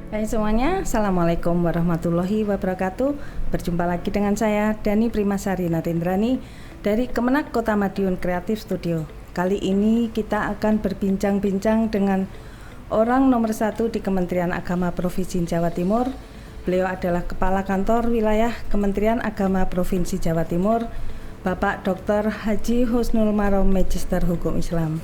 Hai semuanya, Assalamualaikum warahmatullahi wabarakatuh. Berjumpa lagi dengan saya, Dani Primasari Narendrani dari Kemenak Kota Madiun Kreatif Studio. Kali ini kita akan berbincang-bincang dengan orang nomor 1 di Kementerian Agama Provinsi Jawa Timur. Beliau adalah Kepala Kantor Wilayah Kementerian Agama Provinsi Jawa Timur, Bapak Dr. Haji Husnul Marom, Magister Hukum Islam.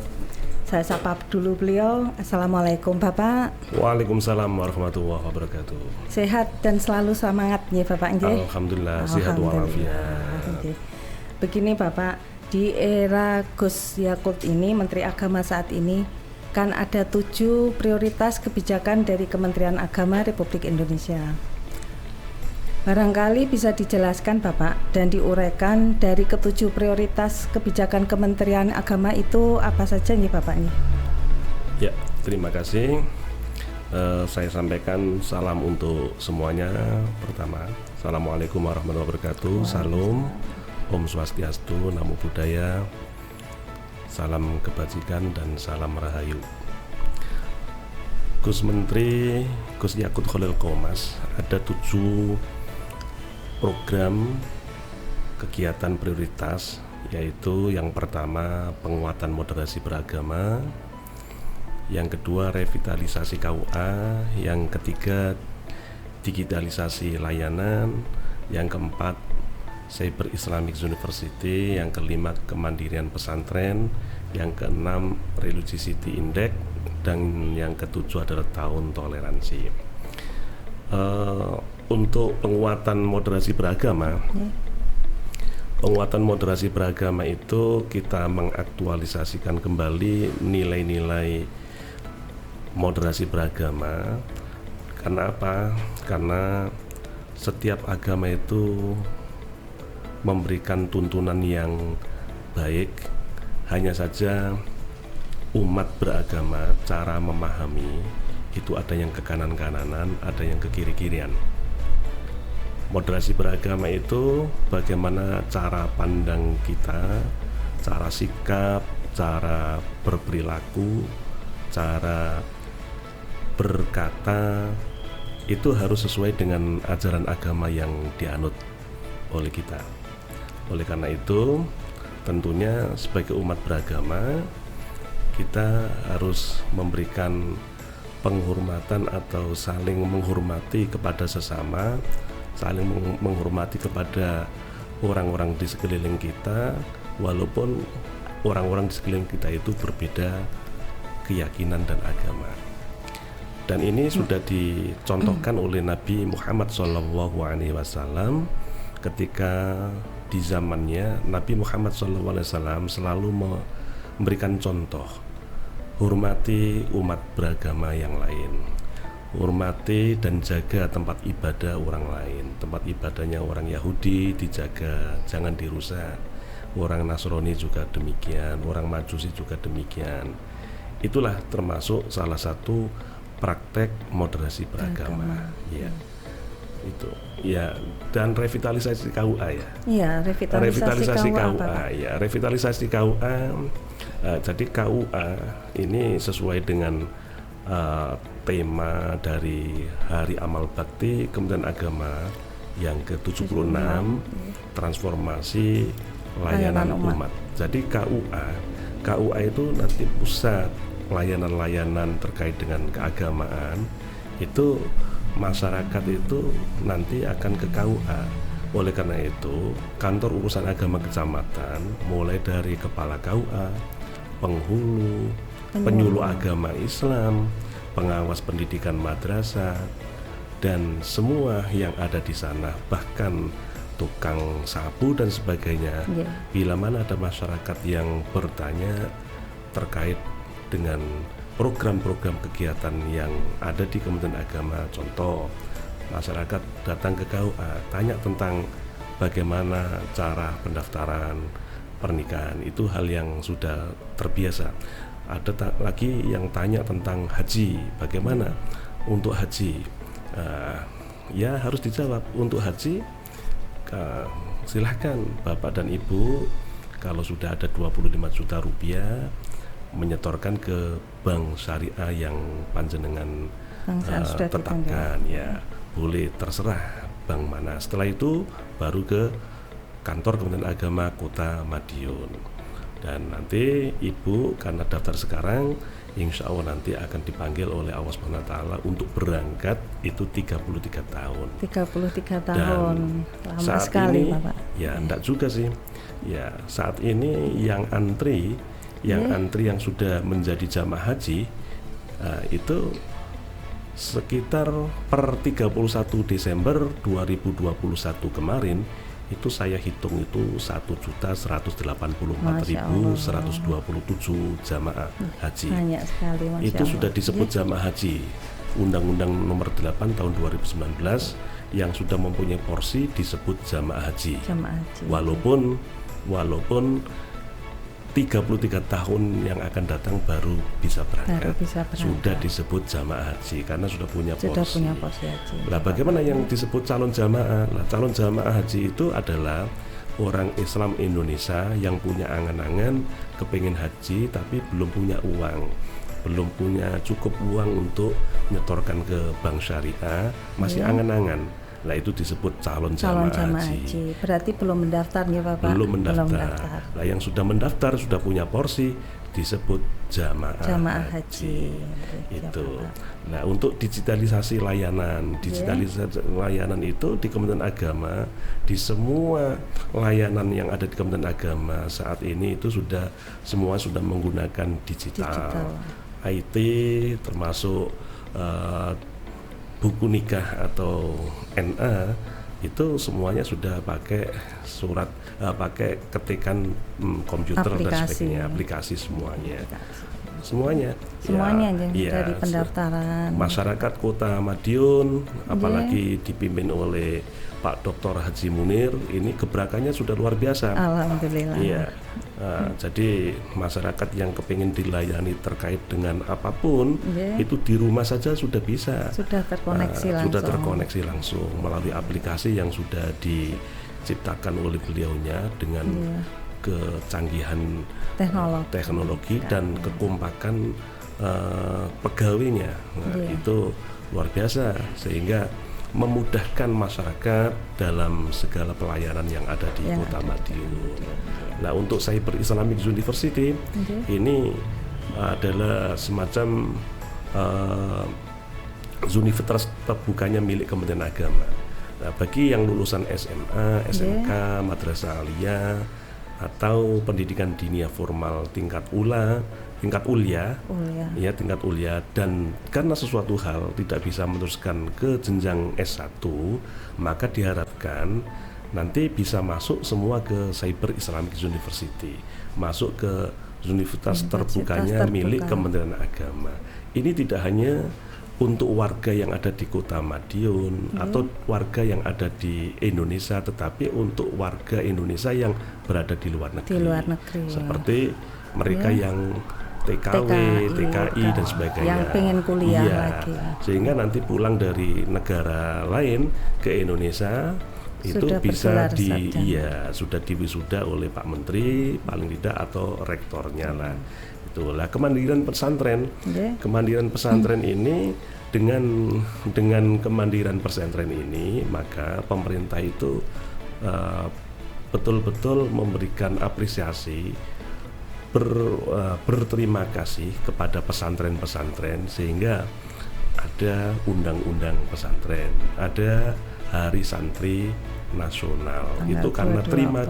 Saya sapa dulu beliau. Assalamualaikum Bapak. Waalaikumsalam warahmatullahi wabarakatuh. Sehat dan selalu semangat ya Bapak nggih. Alhamdulillah sehat walafiat. Begini Bapak, di era Gus Yakut ini, Menteri Agama saat ini, kan ada 7 prioritas kebijakan dari Kementerian Agama Republik Indonesia. Barangkali bisa dijelaskan Bapak dan diuraikan dari ke-7 prioritas kebijakan Kementerian Agama itu apa saja nih Bapak nih? Ya, terima kasih. Saya sampaikan salam untuk semuanya. Pertama, Assalamualaikum warahmatullahi wabarakatuh. Salam, Om Swastiastu, Namo Buddhaya, salam kebajikan dan salam rahayu. Gus Menteri Gus Yakut Khalil Qomas ada 7 program kegiatan prioritas, yaitu yang pertama penguatan moderasi beragama, yang kedua revitalisasi KUA, yang ketiga digitalisasi layanan, yang keempat Cyber Islamic University, yang kelima kemandirian pesantren, yang keenam Religiosity Index, dan yang ketujuh adalah tahun toleransi. Untuk penguatan moderasi beragama, itu kita mengaktualisasikan kembali nilai-nilai moderasi beragama. Karena apa? Karena setiap agama itu memberikan tuntunan yang baik, hanya saja umat beragama cara memahami itu ada yang ke kanan-kananan, ada yang ke kiri-kirian. Moderasi beragama itu bagaimana cara pandang kita, cara sikap, cara berperilaku, cara berkata, itu harus sesuai dengan ajaran agama yang dianut oleh kita. Oleh karena itu, tentunya sebagai umat beragama, kita harus memberikan penghormatan atau saling menghormati kepada sesama, saling menghormati kepada orang-orang di sekeliling kita, walaupun orang-orang di sekeliling kita itu berbeda keyakinan dan agama. Dan ini sudah dicontohkan oleh Nabi Muhammad SAW ketika di zamannya Nabi Muhammad SAW selalu memberikan contoh, hormati umat beragama yang lain, hormati dan jaga tempat ibadah orang lain. Tempat ibadahnya orang Yahudi dijaga, jangan dirusak. Orang Nasrani juga demikian, orang Majusi juga demikian. Itulah termasuk salah satu praktek moderasi beragama. Ya, itu. Ya, dan revitalisasi KUA ya. Iya, revitalisasi KUA. Ya, revitalisasi KUA. Jadi KUA ini sesuai dengan tema dari Hari Amal Bakti Kementerian Agama yang ke-76, transformasi layanan umat. Jadi KUA itu nanti pusat layanan-layanan terkait dengan keagamaan, itu masyarakat itu nanti akan ke KUA. Oleh karena itu, kantor urusan agama kecamatan mulai dari kepala KUA, penghulu, penyuluh agama Islam, pengawas pendidikan madrasah, dan semua yang ada di sana, bahkan tukang sapu dan sebagainya. Bila mana ada masyarakat yang bertanya terkait dengan program-program kegiatan yang ada di Kementerian Agama, contoh masyarakat datang ke KUA tanya tentang bagaimana cara pendaftaran pernikahan, itu hal yang sudah terbiasa. Ada lagi yang tanya tentang haji, bagaimana untuk haji, ya harus dijawab. Untuk haji silahkan Bapak dan Ibu, kalau sudah ada 25 juta rupiah menyetorkan ke bank syariah yang panjenengan sudah tetapkan, ya boleh terserah bank mana. Setelah itu baru ke kantor Kementerian Agama Kota Madiun. Dan nanti Ibu karena daftar sekarang, insya Allah nanti akan dipanggil oleh Allah SWT untuk berangkat itu 33 tahun. 33 tahun, lama sekali ini, Bapak. Ya enggak juga sih. Ya saat ini yang antri yang sudah menjadi jamaah haji itu sekitar per 31 Desember 2021 kemarin itu saya hitung itu 1.184.127 jamaah haji. Banyak sekali, Masya Itu Allah. sudah disebut jamaah haji. Undang-Undang nomor 8 tahun 2019 yang sudah mempunyai porsi disebut jamaah haji. Jamaah haji. Walaupun 33 tahun yang akan datang baru bisa berangkat. Sudah disebut jamaah haji karena sudah punya porsi haji. Nah, bagaimana yang disebut calon jamaah? Nah, calon jamaah haji itu adalah orang Islam Indonesia yang punya angan-angan kepingin haji tapi belum punya uang, belum punya cukup uang untuk nyetorkan ke bank syariah, masih angan-angan. Nah, itu disebut calon jamaah haji. Berarti belum mendaftar ya Bapak? Belum mendaftar. Nah, yang sudah mendaftar sudah punya porsi disebut jamaah haji. Itu. Nah, untuk digitalisasi layanan, itu di Kementerian Agama, di semua layanan yang ada di Kementerian Agama saat ini itu semua sudah menggunakan digital. IT termasuk buku nikah atau NA itu semuanya sudah pakai pakai ketikan komputer dan sebagainya, aplikasi semuanya dari pendaftaran masyarakat Kota Madiun, apalagi dipimpin oleh Pak Dr. Haji Munir, ini gebrakannya sudah luar biasa. Alhamdulillah. Iya. Jadi masyarakat yang kepingin dilayani terkait dengan apapun itu di rumah saja sudah bisa. Sudah terkoneksi langsung melalui aplikasi yang sudah diciptakan oleh beliaunya dengan kecanggihan teknologi dan kekompakan pegawainya. Itu luar biasa sehingga memudahkan masyarakat dalam segala pelayanan yang ada di Kota Madiun. Nah, untuk Cyber Islamic University ini adalah semacam universitas terbukanya milik Kementerian Agama. Nah, bagi yang lulusan SMA, SMK, Madrasah Aliyah atau pendidikan diniyah formal tingkat ulia, dan karena sesuatu hal tidak bisa meneruskan ke jenjang S1, maka diharapkan nanti bisa masuk semua ke Cyber Islamic University, masuk ke universitas terbukanya milik Kementerian Agama. Ini tidak hanya untuk warga yang ada di Kota Madiun atau warga yang ada di Indonesia, tetapi untuk warga Indonesia yang berada di luar negeri. Seperti mereka yang TKW, TKI dan sebagainya. Yang pengen kuliah lagi. Sehingga nanti pulang dari negara lain ke Indonesia itu sudah bisa sudah diwisuda oleh Pak Menteri paling tidak atau rektornya lah. Itulah kemandirian pesantren. Kemandirian pesantren ini dengan kemandirian pesantren ini maka pemerintah itu betul-betul memberikan apresiasi, berterima kasih kepada pesantren-pesantren sehingga ada undang-undang pesantren, ada Hari Santri Nasional. Itu karena terima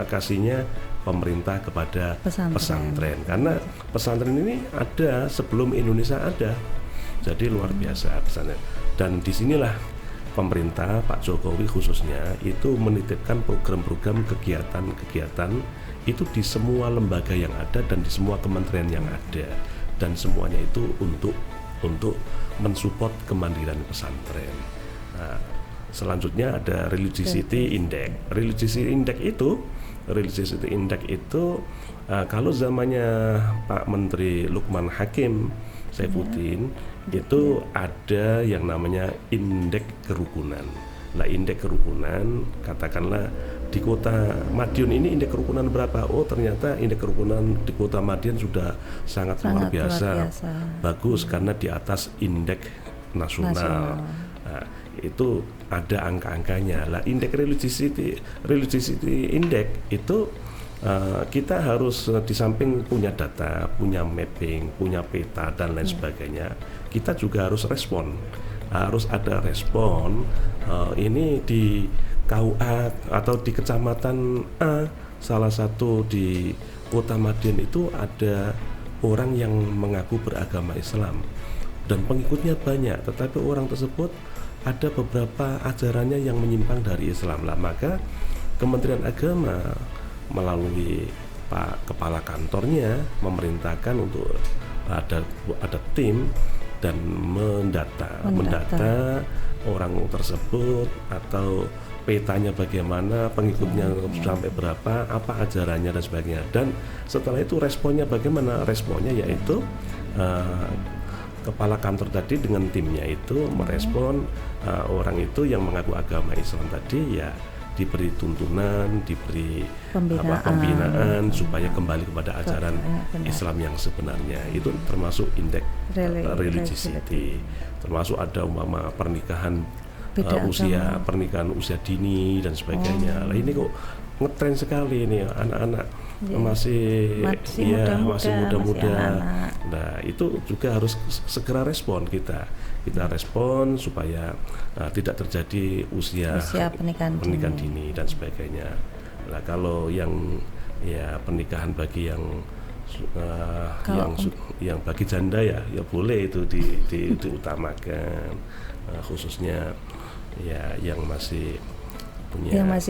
kasihnya pemerintah kepada pesantren. Karena pesantren ini ada sebelum Indonesia ada. Jadi luar biasa pesantren. Dan disinilah pemerintah Pak Jokowi khususnya itu menitipkan program-program kegiatan-kegiatan itu di semua lembaga yang ada dan di semua kementerian yang ada, dan semuanya itu untuk mensupport kemandirian pesantren. Nah, selanjutnya ada Religiosity Index. Religiosity Index itu kalau zamannya Pak Menteri Lukman Hakim Saifuddin itu ada yang namanya indeks kerukunan. Nah, indeks kerukunan katakanlah di Kota Madiun ini indeks kerukunan berapa? Oh ternyata indeks kerukunan di Kota Madiun sudah sangat luar biasa. Bagus karena di atas indeks nasional. Nah, itu ada angka-angkanya. Lah indeks religiosity index itu kita harus di samping punya data, punya mapping, punya peta dan lain sebagainya, kita juga harus respon. Harus ada respon. Ini di KUA atau di kecamatan A, salah satu di Kota Madiun itu ada orang yang mengaku beragama Islam dan pengikutnya banyak, tetapi orang tersebut ada beberapa ajarannya yang menyimpang dari Islam. Lah maka Kementerian Agama melalui Pak Kepala Kantornya memerintahkan untuk ada tim dan mendata orang tersebut atau petanya bagaimana, pengikutnya sampai berapa, apa ajarannya dan sebagainya. Dan setelah itu responnya bagaimana? Responnya yaitu kepala kantor tadi dengan timnya itu merespon orang itu yang mengaku agama Islam tadi ya diberi tuntunan, diberi pembinaan supaya kembali kepada ajaran Islam yang sebenarnya. Itu termasuk indeks religiosity. Termasuk ada umpama pernikahan pernikahan usia dini dan sebagainya. Lah ini kok ngetren sekali ini anak-anak masih muda-muda. Nah itu juga harus segera respon kita respon supaya tidak terjadi usia pernikahan dini dan sebagainya. Nah kalau yang pernikahan bagi yang bagi janda ya boleh itu diutamakan, khususnya yang masih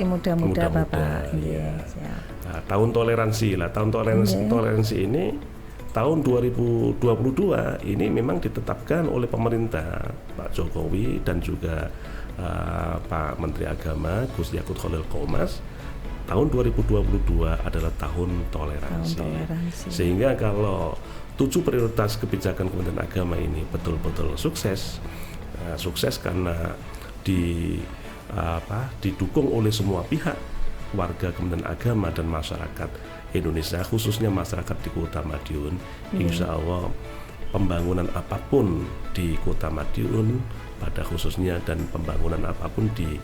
muda Bapak. Nah, tahun toleransi ini tahun 2022 ini memang ditetapkan oleh pemerintah Pak Jokowi dan juga Pak Menteri Agama Gus Yakut Khalil Qomas. Tahun 2022 adalah tahun toleransi. Sehingga kalau 7 prioritas kebijakan Kementerian Agama ini betul-betul sukses karena didukung oleh semua pihak, warga Kementerian Agama dan masyarakat Indonesia, khususnya masyarakat di Kota Madiun. Insya Allah pembangunan apapun di Kota Madiun pada khususnya dan pembangunan apapun di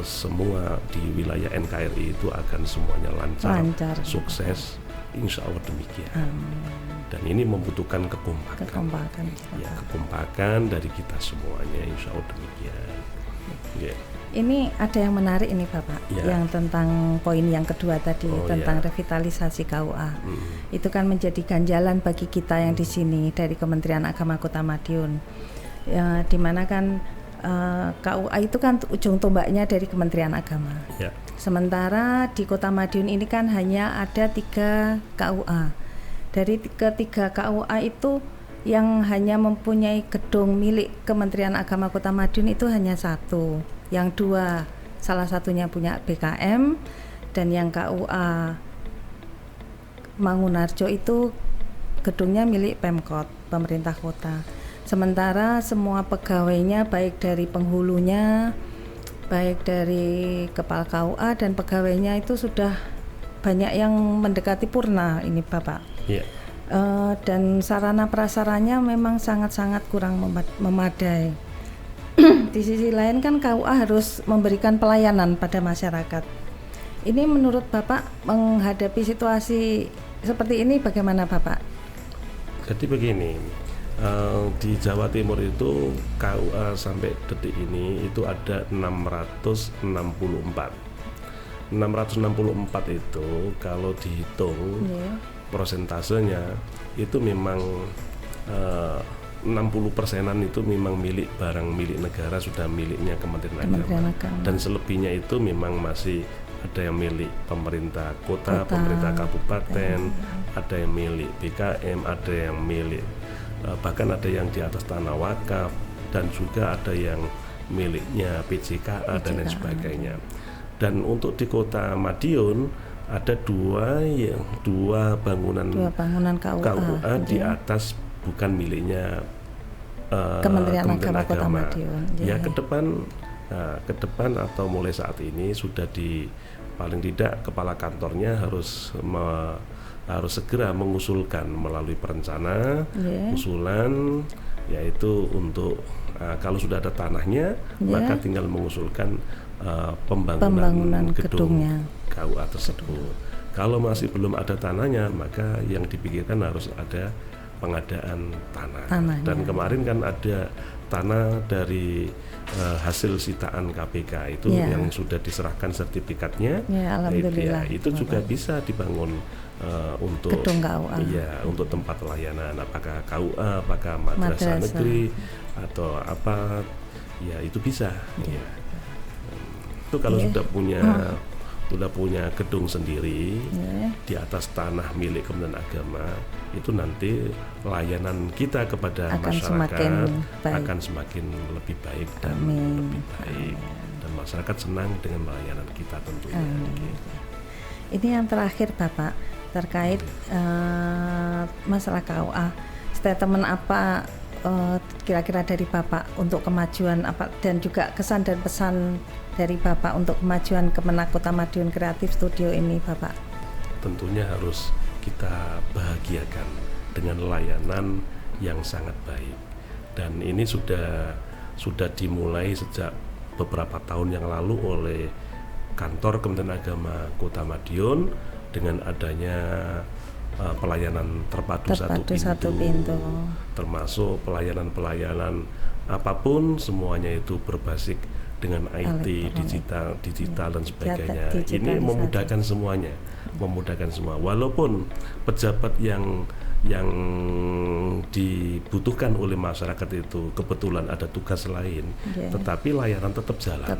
semua di wilayah NKRI itu akan semuanya lancar. Sukses, insya Allah demikian. Dan ini membutuhkan kekompakan dari kita semuanya, insya Allah demikian. Ini ada yang menarik ini Bapak, yang tentang poin yang kedua tadi tentang revitalisasi KUA. Itu kan menjadi ganjalan bagi kita yang di sini dari Kementerian Agama Kota Madiun. Di mana kan KUA itu kan ujung tombaknya dari Kementerian Agama. Sementara di Kota Madiun ini kan hanya ada 3 KUA. Dari ketiga KUA itu yang hanya mempunyai gedung milik Kementerian Agama Kota Madiun itu hanya 1. Yang 2 salah satunya punya BKM, dan yang KUA Mangunarjo itu gedungnya milik Pemkot, pemerintah kota. Sementara semua pegawainya baik dari penghulunya, baik dari kepala KUA dan pegawainya itu sudah banyak yang mendekati purna ini Bapak. Dan sarana prasaranya memang sangat-sangat kurang memadai. Di sisi lain kan KUA harus memberikan pelayanan pada masyarakat. Ini menurut Bapak menghadapi situasi seperti ini bagaimana Bapak? Jadi begini, di Jawa Timur itu KUA sampai detik ini itu ada 664. 664 itu kalau dihitung prosentasenya itu memang 60%-an itu memang barang milik negara, sudah miliknya Kementerian Agama. Dan selebihnya itu memang masih ada yang milik pemerintah kota, pemerintah kabupaten, ada yang milik BKM, ada yang milik bahkan ada yang di atas tanah wakaf, dan juga ada yang miliknya PJKA dan lain sebagainya. Dan untuk di Kota Madiun ada dua bangunan KUA di atas bukan miliknya Kementerian Agama Kota Madiun. Ya ke depan Nah, ke depan atau mulai saat ini sudah paling tidak kepala kantornya harus segera mengusulkan melalui perencana usulan, yaitu untuk kalau sudah ada tanahnya maka tinggal mengusulkan pembangunan gedung KUA tersebut. Kalau masih belum ada tanahnya maka yang dipikirkan harus ada pengadaan tanahnya. Dan kemarin kan ada tanah dari hasil sitaan KPK itu yang sudah diserahkan sertifikatnya, alhamdulillah. Itu juga bisa dibangun untuk gedung KUA. Untuk tempat layanan, apakah KUA, apakah madrasah negeri atau apa, itu bisa. Itu kalau sudah punya gedung sendiri di atas tanah milik Kementerian Agama, itu nanti layanan kita kepada masyarakat akan semakin lebih baik dan lebih baik. Dan masyarakat senang dengan layanan kita tentunya. Ini yang terakhir Bapak terkait masalah KUA. Statement apa kira-kira dari Bapak untuk kemajuan apa, dan juga kesan dan pesan dari Bapak untuk kemajuan Kemenak Kota Madiun Kreatif Studio ini Bapak? Tentunya harus kita bahagiakan dengan layanan yang sangat baik, dan ini sudah dimulai sejak beberapa tahun yang lalu oleh kantor Kementerian Agama Kota Madiun dengan adanya pelayanan terpadu satu pintu, termasuk pelayanan apapun semuanya itu berbasis dengan IT, digital dan sebagainya. Ini memudahkan semuanya, walaupun pejabat yang dibutuhkan oleh masyarakat itu kebetulan ada tugas lain, tetapi layanan tetap jalan.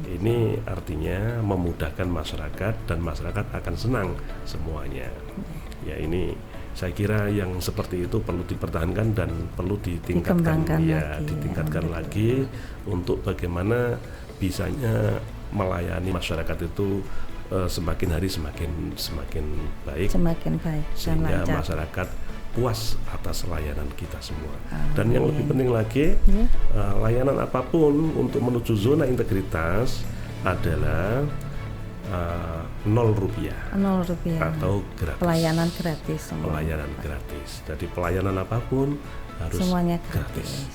Ini artinya memudahkan masyarakat dan masyarakat akan senang semuanya. Ini saya kira yang seperti itu perlu dipertahankan dan perlu ditingkatkan lagi untuk bagaimana bisanya melayani masyarakat itu semakin hari semakin baik sehingga masyarakat puas atas layanan kita semua. Dan yang lebih penting lagi, layanan apapun untuk menuju zona integritas adalah 0 rupiah atau gratis. Pelayanan gratis. Jadi pelayanan apapun harus semuanya gratis.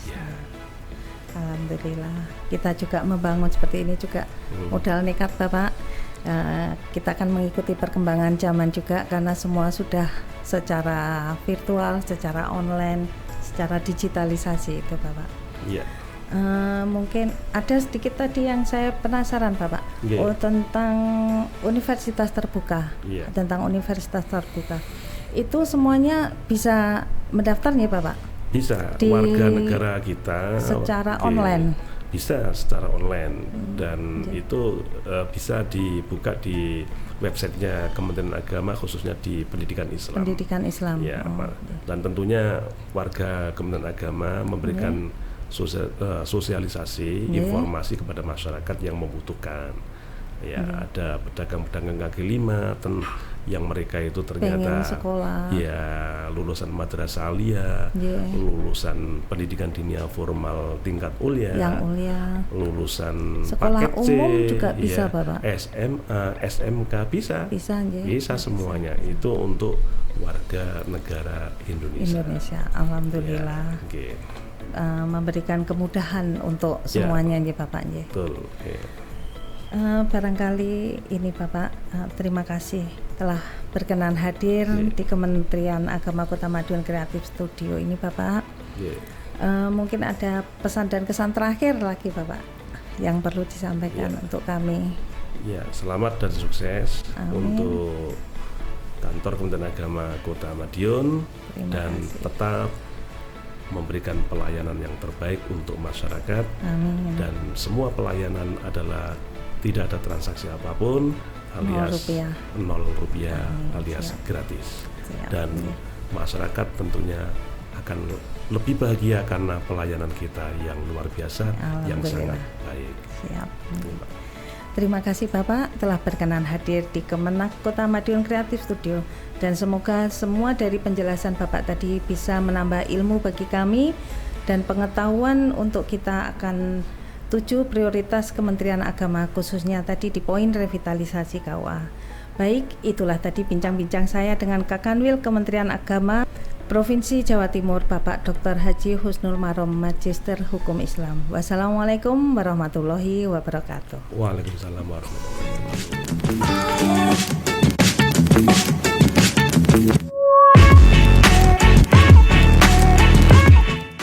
Alhamdulillah. Kita juga membangun seperti ini juga modal nekat Bapak. Kita akan mengikuti perkembangan zaman juga karena semua sudah secara virtual, secara online, secara digitalisasi itu Bapak. Mungkin ada sedikit tadi yang saya penasaran Bapak, tentang universitas terbuka. Tentang universitas terbuka itu semuanya bisa mendaftarnya Bapak? Bisa, warga negara kita secara online. Bisa secara online, dan itu bisa dibuka di websitenya Kementerian Agama, khususnya di pendidikan Islam. Dan tentunya warga Kementerian Agama memberikan sosialisasi informasi kepada masyarakat yang membutuhkan. Ada pedagang-pedagang kaki lima yang mereka itu ternyata lulusan madrasah aliyah, lulusan pendidikan dinia formal tingkat ulia, lulusan sekolah paket C, umum juga bisa Bapak, SMA, SMK bisa semuanya. Itu untuk warga negara Indonesia. Alhamdulillah. Memberikan kemudahan untuk semuanya Bapak. Betul. Barangkali ini Bapak, terima kasih telah berkenan hadir di Kementerian Agama Kota Madiun Kreatif Studio ini Bapak. Mungkin ada pesan dan kesan terakhir lagi Bapak yang perlu disampaikan untuk kami. Selamat dan sukses untuk kantor Kementerian Agama Kota Madiun, dan tetap memberikan pelayanan yang terbaik untuk masyarakat. Dan semua pelayanan adalah tidak ada transaksi apapun, alias 0 rupiah alias gratis. Dan masyarakat tentunya akan lebih bahagia karena pelayanan kita yang luar biasa, yang sangat baik. Terima kasih Bapak telah berkenan hadir di Kemenak Kota Madiun Kreatif Studio, dan semoga semua dari penjelasan Bapak tadi bisa menambah ilmu bagi kami dan pengetahuan untuk kita akan 7 prioritas Kementerian Agama, khususnya tadi di poin revitalisasi KUA. Baik, itulah tadi bincang-bincang saya dengan Kakanwil Kementerian Agama Provinsi Jawa Timur, Bapak Dr. Haji Husnul Marom, Magister Hukum Islam. Wassalamualaikum warahmatullahi wabarakatuh. Waalaikumsalam warahmatullahi wabarakatuh.